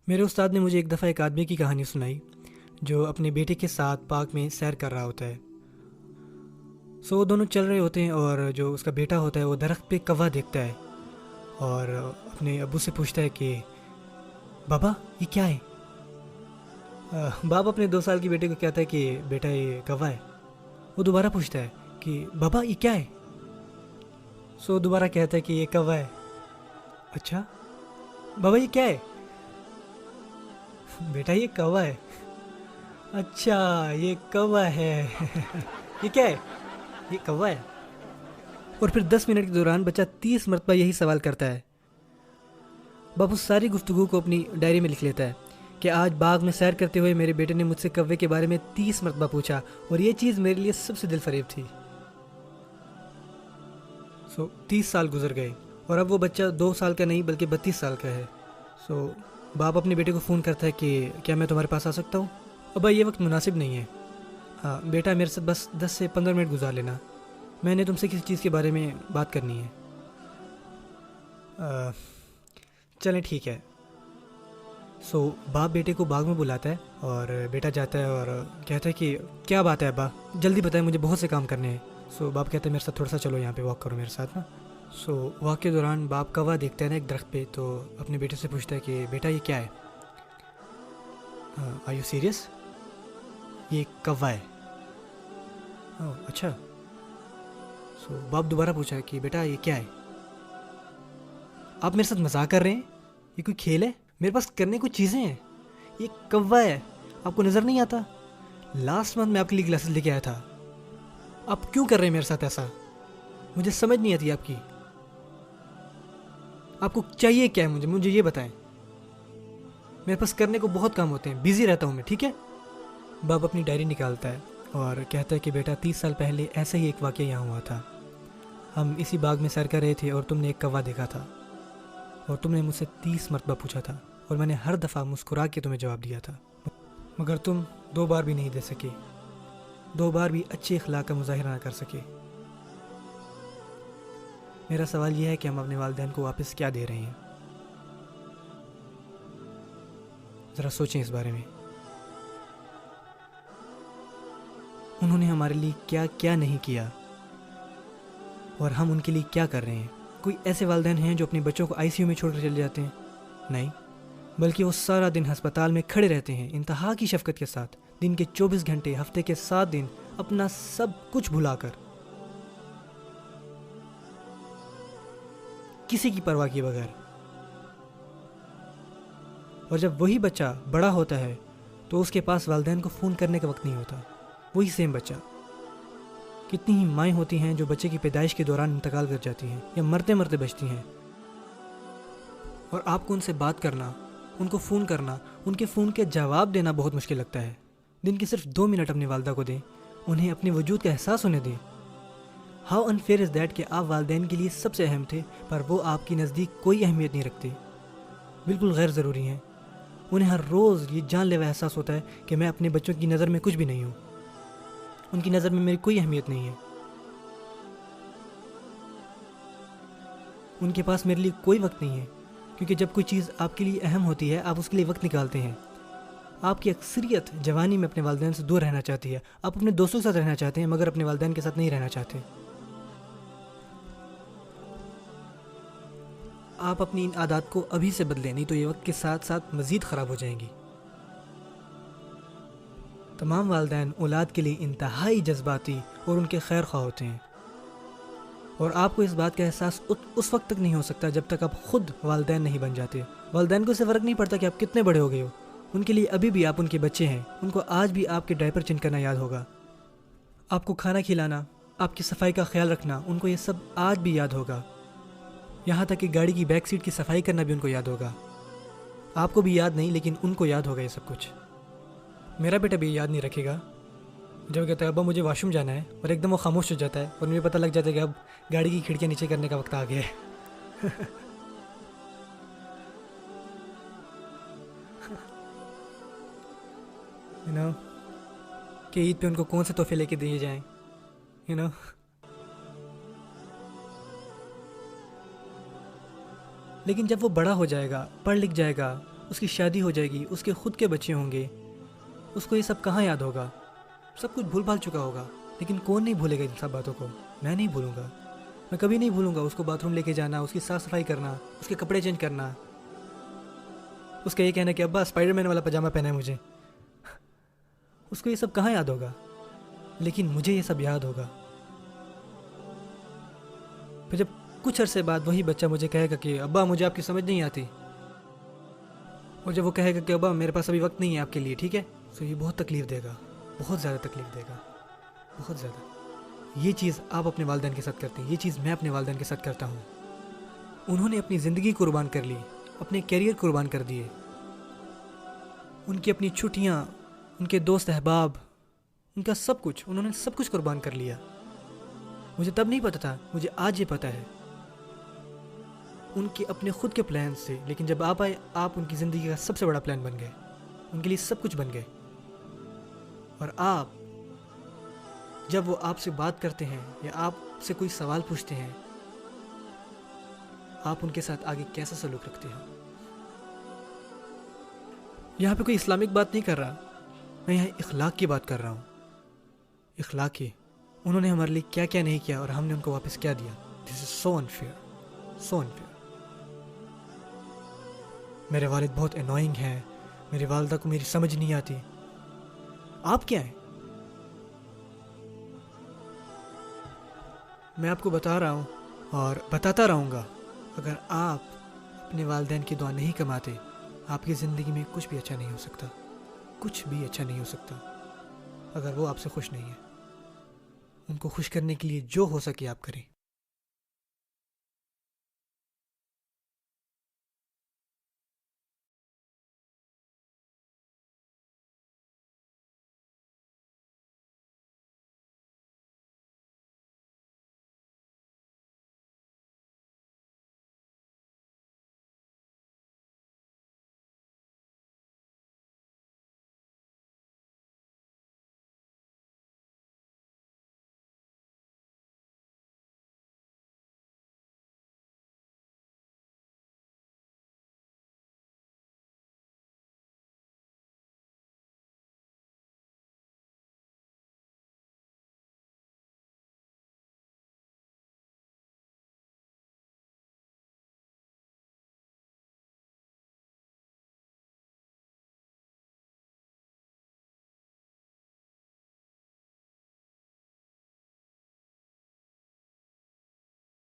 میرے استاد نے مجھے ایک دفعہ ایک آدمی کی کہانی سنائی جو اپنے بیٹے کے ساتھ پارک میں سیر کر رہا ہوتا ہے. وہ دونوں چل رہے ہوتے ہیں اور جو اس کا بیٹا ہوتا ہے وہ درخت پہ کوا دیکھتا ہے اور اپنے ابو سے پوچھتا ہے کہ بابا یہ کیا ہے. باپ اپنے 2 سال کے بیٹے کو کہتا ہے کہ بیٹا یہ کوا ہے. وہ دوبارہ پوچھتا ہے کہ بابا یہ کیا ہے. دوبارہ کہتا ہے کہ یہ کوا ہے. اچھا بابا یہ کیا ہے. بیٹا یہ کوا ہے. اچھا یہ کوا ہے. یہ کیا ہے. یہ کوا ہے. اور پھر 10 منٹ کے دوران بچہ 30 مرتبہ یہی سوال کرتا ہے. باپ اس ساری گفتگو کو اپنی ڈائری میں لکھ لیتا ہے کہ آج باغ میں سیر کرتے ہوئے میرے بیٹے نے مجھ سے کوے کے بارے میں 30 مرتبہ پوچھا اور یہ چیز میرے لیے سب سے دل فریب تھی. 30 سال گزر گئے اور اب وہ بچہ 2 سال کا نہیں بلکہ 32 سال کا ہے. باپ اپنے بیٹے کو فون کرتا ہے کہ کیا میں تمہارے پاس آ سکتا ہوں. ابا یہ وقت مناسب نہیں ہے. ہاں بیٹا میرے ساتھ بس 10 سے 15 منٹ گزار لینا. میں نے تم سے کسی چیز کے بارے میں بات کرنی ہے. چلیں ٹھیک ہے. باپ بیٹے کو باغ میں بلاتا ہے اور بیٹا جاتا ہے اور کہتا ہے کہ کیا بات ہے ابا جلدی بتائیں مجھے بہت سے کام کرنے ہیں. باپ کہتا ہے میرے ساتھ تھوڑا سا چلو یہاں پہ واک کرو میرے ساتھ نا. واک کے دوران باپ کوا دیکھتا ہے نا ایک درخت پہ تو اپنے بیٹے سے پوچھتا ہے کہ بیٹا یہ کیا ہے. Are you serious. یہ کوا ہے. اچھا. باپ دوبارہ پوچھا کہ بیٹا یہ کیا ہے. آپ میرے ساتھ مذاق کر رہے ہیں. یہ کوئی کھیل ہے. میرے پاس کرنے کو چیزیں ہیں. یہ کوا ہے. آپ کو نظر نہیں آتا. لاسٹ منتھ میں آپ کے لیے گلاسز لے کے آیا تھا. آپ کیوں کر رہے ہیں میرے ساتھ ایسا. مجھے سمجھ نہیں آتی آپ کی. آپ کو چاہیے کیا ہے مجھے یہ بتائیں. میرے پاس کرنے کو بہت کام ہوتے ہیں. بزی رہتا ہوں میں. ٹھیک ہے. باپ اپنی ڈائری نکالتا ہے اور کہتا ہے کہ بیٹا 30 سال پہلے ایسا ہی ایک واقعہ یہاں ہوا تھا. ہم اسی باغ میں سیر کر رہے تھے اور تم نے ایک کوا دیکھا تھا اور تم نے مجھ سے 30 مرتبہ پوچھا تھا اور میں نے ہر دفعہ مسکرا کے تمہیں جواب دیا تھا مگر تم 2 بار بھی نہیں دے سکے. 2 بار بھی اچھے اخلاق کا مظاہرہ نہ کر سکے. میرا سوال یہ ہے کہ ہم اپنے والدین کو واپس کیا دے رہے ہیں. ذرا سوچیں اس بارے میں. انہوں نے ہمارے لیے کیا کیا نہیں کیا اور ہم ان کے لیے کیا کر رہے ہیں. کوئی ایسے والدین ہیں جو اپنے بچوں کو ICU میں چھوڑ کر چلے جاتے ہیں. نہیں بلکہ وہ سارا دن ہسپتال میں کھڑے رہتے ہیں انتہا کی شفقت کے ساتھ. دن کے 24 گھنٹے ہفتے کے 7 دن اپنا سب کچھ بھلا کر کسی کی پرواہ کیے بغیر. اور جب وہی بچہ بڑا ہوتا ہے تو اس کے پاس والدین کو فون کرنے کا وقت نہیں ہوتا. وہی سیم بچہ. کتنی ہی مائیں ہوتی ہیں جو بچے کی پیدائش کے دوران انتقال کر جاتی ہیں یا مرتے مرتے بچتی ہیں اور آپ کو ان سے بات کرنا, ان کو فون کرنا, ان کے فون کے جواب دینا بہت مشکل لگتا ہے. دن کے صرف 2 منٹ اپنی والدہ کو دیں, انہیں اپنے وجود کا احساس ہونے دیں. ہاؤ انفیئر از دیٹ کہ آپ والدین کے لیے سب سے اہم تھے پر وہ آپ کی نزدیک کوئی اہمیت نہیں رکھتے. بالکل غیر ضروری ہیں. انہیں ہر روز یہ جان لیوا احساس ہوتا ہے کہ میں اپنے بچوں کی نظر میں کچھ بھی نہیں ہوں. ان کی نظر میں میری کوئی اہمیت نہیں ہے. ان کے پاس میرے لیے کوئی وقت نہیں ہے کیونکہ جب کوئی چیز آپ کے لیے اہم ہوتی ہے آپ اس کے لیے وقت نکالتے ہیں. آپ کی اکثریت جوانی میں اپنے والدین سے دور رہنا چاہتی ہے. آپ اپنے دوستوں کے ساتھ رہنا چاہتے ہیں مگر اپنے والدین کے ساتھ نہیں رہنا چاہتے. آپ اپنی ان عادات کو ابھی سے بدلیں نہیں تو یہ وقت کے ساتھ ساتھ مزید خراب ہو جائیں گی. تمام والدین اولاد کے لیے انتہائی جذباتی اور ان کے خیر خواہ ہوتے ہیں اور آپ کو اس بات کا احساس اس وقت تک نہیں ہو سکتا جب تک آپ خود والدین نہیں بن جاتے. والدین کو اسے فرق نہیں پڑتا کہ آپ کتنے بڑے ہو گئے ہو. ان کے لیے ابھی بھی آپ ان کے بچے ہیں. ان کو آج بھی آپ کے ڈائپر چینج کرنا یاد ہوگا. آپ کو کھانا کھلانا, آپ کی صفائی کا خیال رکھنا, ان کو یہ سب آج بھی یاد ہوگا. یہاں تک کہ گاڑی کی بیک سیٹ کی صفائی کرنا بھی ان کو یاد ہوگا. آپ کو بھی یاد نہیں لیکن ان کو یاد ہوگا یہ سب کچھ. میرا بیٹا بھی یاد نہیں رکھے گا جب کہتا ہے ابا مجھے واش روم جانا ہے اور ایک دم وہ خاموش ہو جاتا ہے اور مجھے پتہ لگ جاتا ہے کہ اب گاڑی کی کھڑکیاں نیچے کرنے کا وقت آ گیا ہے. کہ عید پہ ان کو کون سے تحفے لے کے دیے جائیں. لیکن جب وہ بڑا ہو جائے گا, پڑھ لکھ جائے گا, اس کی شادی ہو جائے گی، اس کے خود کے بچے ہوں گے، اس کو یہ سب کہاں یاد ہوگا؟ سب کچھ بھول بھال چکا ہوگا. لیکن کون نہیں بھولے گا ان سب باتوں کو؟ میں نہیں بھولوں گا. میں کبھی نہیں بھولوں گا اس کو باتھ روم لے کے جانا، اس کی صاف صفائی کرنا، اس کے کپڑے چینج کرنا، اس کا یہ کہنا کہ ابا اسپائڈر مین والا پاجامہ پہنا ہے مجھے. اس کو یہ سب کہاں یاد ہوگا؟ لیکن مجھے یہ سب یاد ہوگا. پھر جب کچھ عرصے بعد وہی بچہ مجھے کہے گا کہ ابا مجھے آپ کی سمجھ نہیں آتی، اور جب وہ کہے گا کہ ابا میرے پاس ابھی وقت نہیں ہے آپ کے لیے، ٹھیک ہے، تو یہ بہت تکلیف دے گا، بہت زیادہ تکلیف دے گا، بہت زیادہ. یہ چیز آپ اپنے والدین کے ساتھ کرتے ہیں، یہ چیز میں اپنے والدین کے ساتھ کرتا ہوں. انہوں نے اپنی زندگی قربان کر لی، اپنے کیریئر قربان کر دیے، ان کی اپنی چھٹیاں، ان کے دوست احباب، ان کا سب کچھ، انہوں نے سب کچھ قربان کر لیا. مجھے تب نہیں پتہ تھا، مجھے آج یہ پتہ ہے. ان کے اپنے خود کے پلانس تھے، لیکن جب آپ آئے، آپ ان کی زندگی کا سب سے بڑا پلان بن گئے، ان کے لیے سب کچھ بن گئے. اور آپ جب وہ آپ سے بات کرتے ہیں یا آپ سے کوئی سوال پوچھتے ہیں، آپ ان کے ساتھ آگے کیسا سلوک رکھتے ہیں؟ یہاں پہ کوئی اسلامک بات نہیں کر رہا، میں یہاں اخلاق کی بات کر رہا ہوں. اخلاق کی. انہوں نے ہمارے لیے کیا کیا نہیں کیا اور ہم نے ان کو واپس کیا دیا. دس از سو انفیئر، سو انفیئر. میرے والد بہت انوائنگ ہیں، میری والدہ کو میری سمجھ نہیں آتی. آپ کیا ہیں؟ میں آپ کو بتا رہا ہوں اور بتاتا رہوں گا، اگر آپ اپنے والدین کی دعا نہیں کماتے، آپ کی زندگی میں کچھ بھی اچھا نہیں ہو سکتا، کچھ بھی اچھا نہیں ہو سکتا. اگر وہ آپ سے خوش نہیں ہے، ان کو خوش کرنے کے لیے جو ہو سکے آپ کریں.